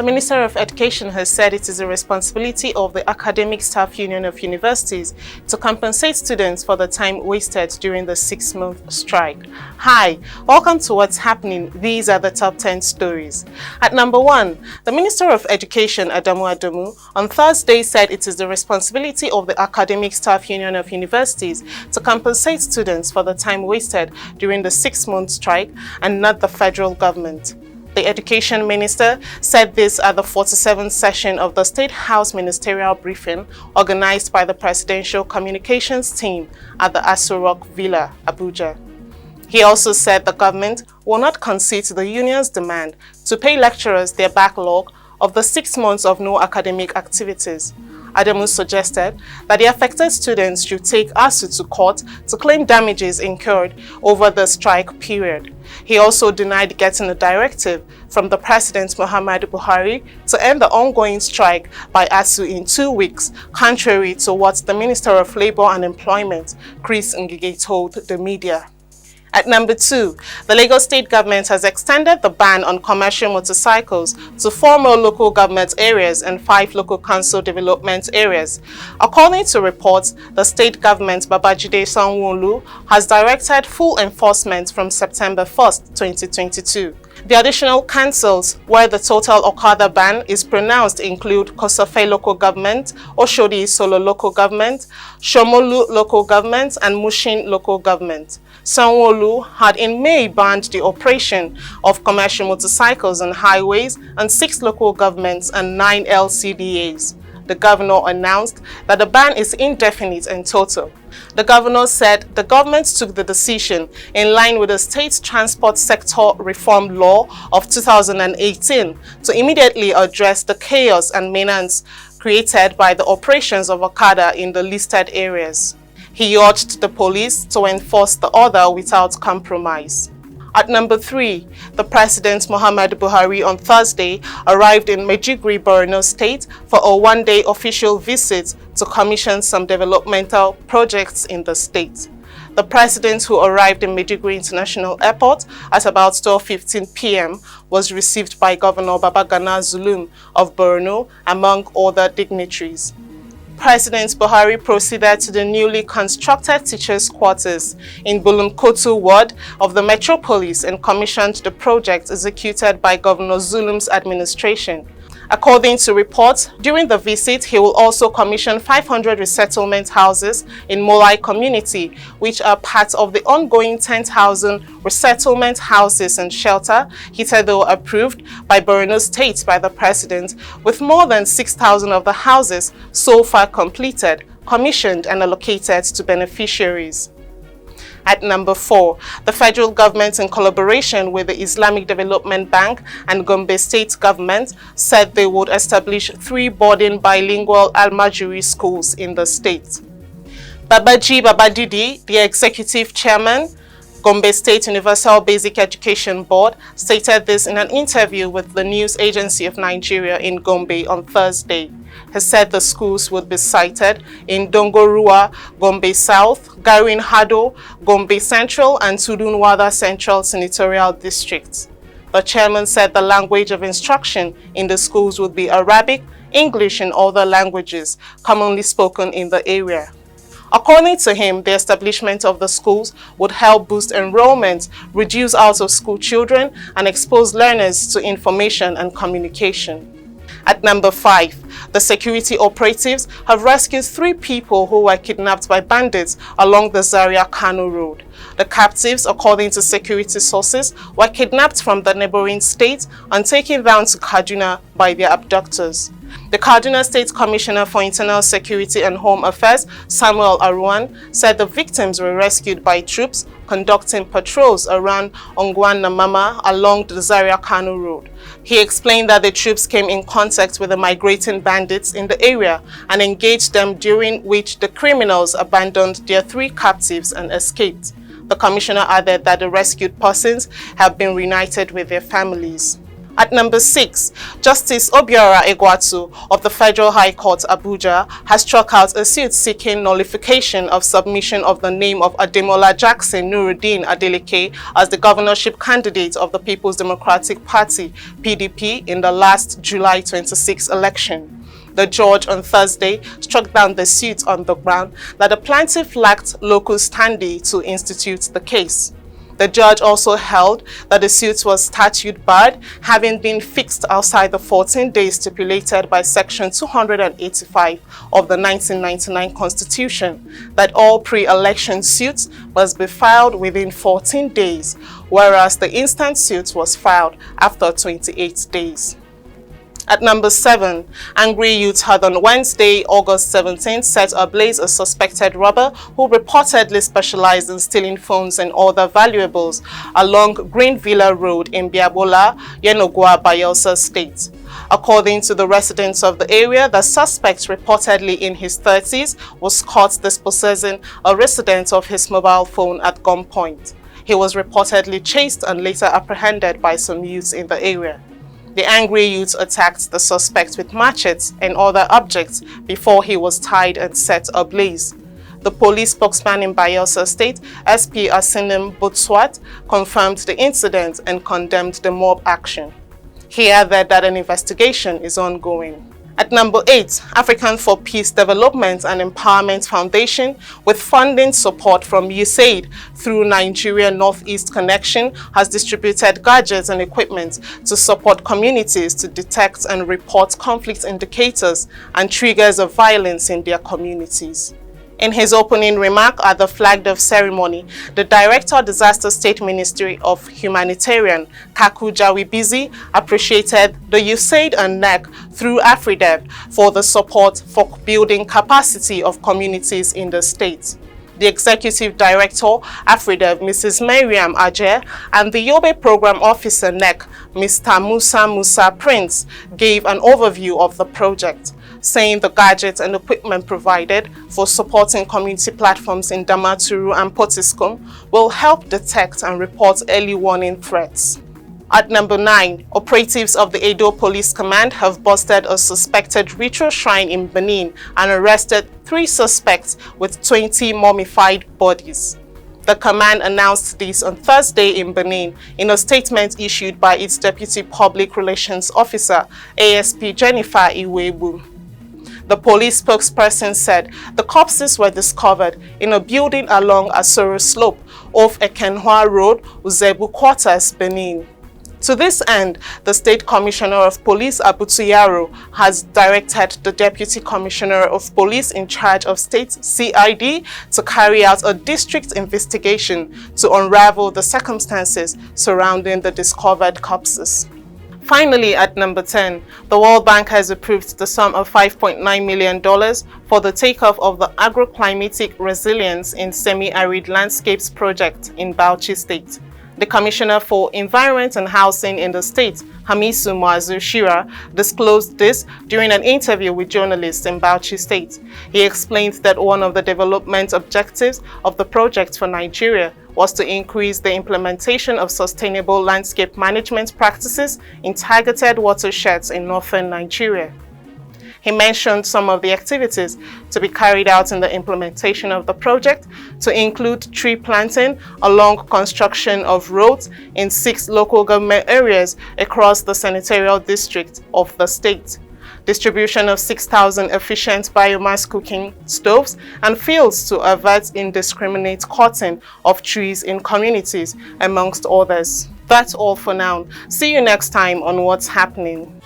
The Minister of Education has said it is the responsibility of the Academic Staff Union of Universities to compensate students for the time wasted during the 6-month strike. Hi, welcome to What's Happening. These are the top 10 stories. At number 1, the Minister of Education, Adamu, on Thursday said it is the responsibility of the Academic Staff Union of Universities to compensate students for the time wasted during the 6-month strike and not the federal government. The Education Minister said this at the 47th session of the State House Ministerial Briefing organized by the Presidential Communications Team at the ASUU Villa, Abuja. He also said the government will not concede to the union's demand to pay lecturers their backlog of the 6 months of no academic activities. Adamu suggested that the affected students should take ASUU to court to claim damages incurred over the strike period. He also denied getting a directive from the President Muhammadu Buhari to end the ongoing strike by ASUU in 2 weeks, contrary to what the Minister of Labour and Employment, Chris Ngige, told the media. At number 2, the Lagos State government has extended the ban on commercial motorcycles to 4 more local government areas and 5 local council development areas. According to reports, the state government, Babajide Sanwo-Olu, has directed full enforcement from September 1st, 2022. The additional councils where the total Okada ban is pronounced include Kosofe local government, Oshodi Solo local government, Shomolu local government, and Mushin local government. Sanwo-Olu had in May banned the operation of commercial motorcycles on highways and 6 local governments and 9 LCDAs. The governor announced that the ban is indefinite and total. The governor said the government took the decision in line with the State Transport Sector Reform Law of 2018 to immediately address the chaos and menace created by the operations of Okada in the listed areas. He urged the police to enforce the order without compromise. At number 3, the President Muhammadu Buhari on Thursday arrived in Maiduguri, Borno State for a 1-day official visit to commission some developmental projects in the state. The President, who arrived in Maiduguri International Airport at about 12:15 p.m., was received by Governor Babagana Zulum of Borno, among other dignitaries. President Buhari proceeded to the newly constructed teachers' quarters in Bulunkotu ward of the metropolis and commissioned the project executed by Governor Zulum's administration. According to reports, during the visit, he will also commission 500 resettlement houses in Molai community, which are part of the ongoing 10,000 resettlement houses and shelter hitherto approved by Borno State by the President, with more than 6,000 of the houses so far completed, commissioned and allocated to beneficiaries. At number 4, the federal government, in collaboration with the Islamic Development Bank and Gombe State government, said they would establish 3 boarding bilingual Almajiri schools in the state. Babaji Babadidi, the executive chairman, Gombe State Universal Basic Education Board, stated this in an interview with the News Agency of Nigeria in Gombe on Thursday. He said the schools would be sited in Dongorua, Gombe South, Garin Hado, Gombe Central, and Tudunwada Central Senatorial Districts. The chairman said the language of instruction in the schools would be Arabic, English, and other languages commonly spoken in the area. According to him, the establishment of the schools would help boost enrollment, reduce out-of-school children, and expose learners to information and communication. At number 5, the security operatives have rescued 3 people who were kidnapped by bandits along the Zaria-Kano road. The captives, according to security sources, were kidnapped from the neighboring state and taken down to Kaduna by their abductors. The Kaduna State Commissioner for Internal Security and Home Affairs, Samuel Aruan, said the victims were rescued by troops conducting patrols around Ongwan-Namama along the Zaria-Kano road. He explained that the troops came in contact with the migrating bandits in the area and engaged them, during which the criminals abandoned their 3 captives and escaped. The commissioner added that the rescued persons have been reunited with their families. At number 6, Justice Obiora Egwatu of the Federal High Court, Abuja, has struck out a suit seeking nullification of submission of the name of Ademola Jackson Nuruddin Adeleke as the governorship candidate of the People's Democratic Party, PDP, in the last July 26 election. The judge on Thursday struck down the suit on the ground that the plaintiff lacked local standing to institute the case. The judge also held that the suit was statute barred, having been fixed outside the 14 days stipulated by Section 285 of the 1999 Constitution, that all pre-election suits must be filed within 14 days, whereas the instant suit was filed after 28 days. At number 7, angry youth had on Wednesday, August 17, set ablaze a suspected robber who reportedly specialized in stealing phones and other valuables along Green Villa Road in Biabola, Yenogwa, Bayelsa State. According to the residents of the area, the suspect, reportedly in his 30s, was caught dispossessing a resident of his mobile phone at gunpoint. He was reportedly chased and later apprehended by some youths in the area. The angry youth attacked the suspect with machetes and other objects before he was tied and set ablaze. The police spokesman in Bayelsa State, SP Asinim Botswat, confirmed the incident and condemned the mob action. He added that an investigation is ongoing. At number 8, African for Peace Development and Empowerment Foundation, with funding support from USAID through Nigeria Northeast Connection, has distributed gadgets and equipment to support communities to detect and report conflict indicators and triggers of violence in their communities. In his opening remark at the flagged-off ceremony, the Director, Disaster State Ministry of Humanitarian, Kaku Jawibizi, appreciated the USAID and NEC through AFRIDEB for the support for building capacity of communities in the state. The Executive Director, AFRIDEB, Mrs. Mariam Ajer, and the Yobe Program Officer, NEC, Mr. Musa Prince, gave an overview of the project, saying the gadgets and equipment provided for supporting community platforms in Damaturu and Potiskum will help detect and report early warning threats. At number 9, operatives of the Edo Police Command have busted a suspected ritual shrine in Benin and arrested 3 suspects with 20 mummified bodies. The command announced this on Thursday in Benin in a statement issued by its Deputy Public Relations Officer, ASP Jennifer Iwebu. The police spokesperson said the corpses were discovered in a building along Asoro Slope off Ekenhua Road, Uzebu Quarters, Benin. To this end, the State Commissioner of Police, Abutu Yaro, has directed the Deputy Commissioner of Police in charge of State CID to carry out a district investigation to unravel the circumstances surrounding the discovered corpses. Finally, at number 10, the World Bank has approved the sum of $5.9 million for the takeoff of the Agroclimatic Resilience in Semi-Arid Landscapes project in Bauchi State. The Commissioner for Environment and Housing in the state, Hamisu Muazu Shira, disclosed this during an interview with journalists in Bauchi State. He explained that one of the development objectives of the project for Nigeria was to increase the implementation of sustainable landscape management practices in targeted watersheds in northern Nigeria. He mentioned some of the activities to be carried out in the implementation of the project, to include tree planting along construction of roads in 6 local government areas across the senatorial district of the state, distribution of 6,000 efficient biomass cooking stoves and fields to avert indiscriminate cutting of trees in communities, amongst others. That's all for now. See you next time on What's Happening.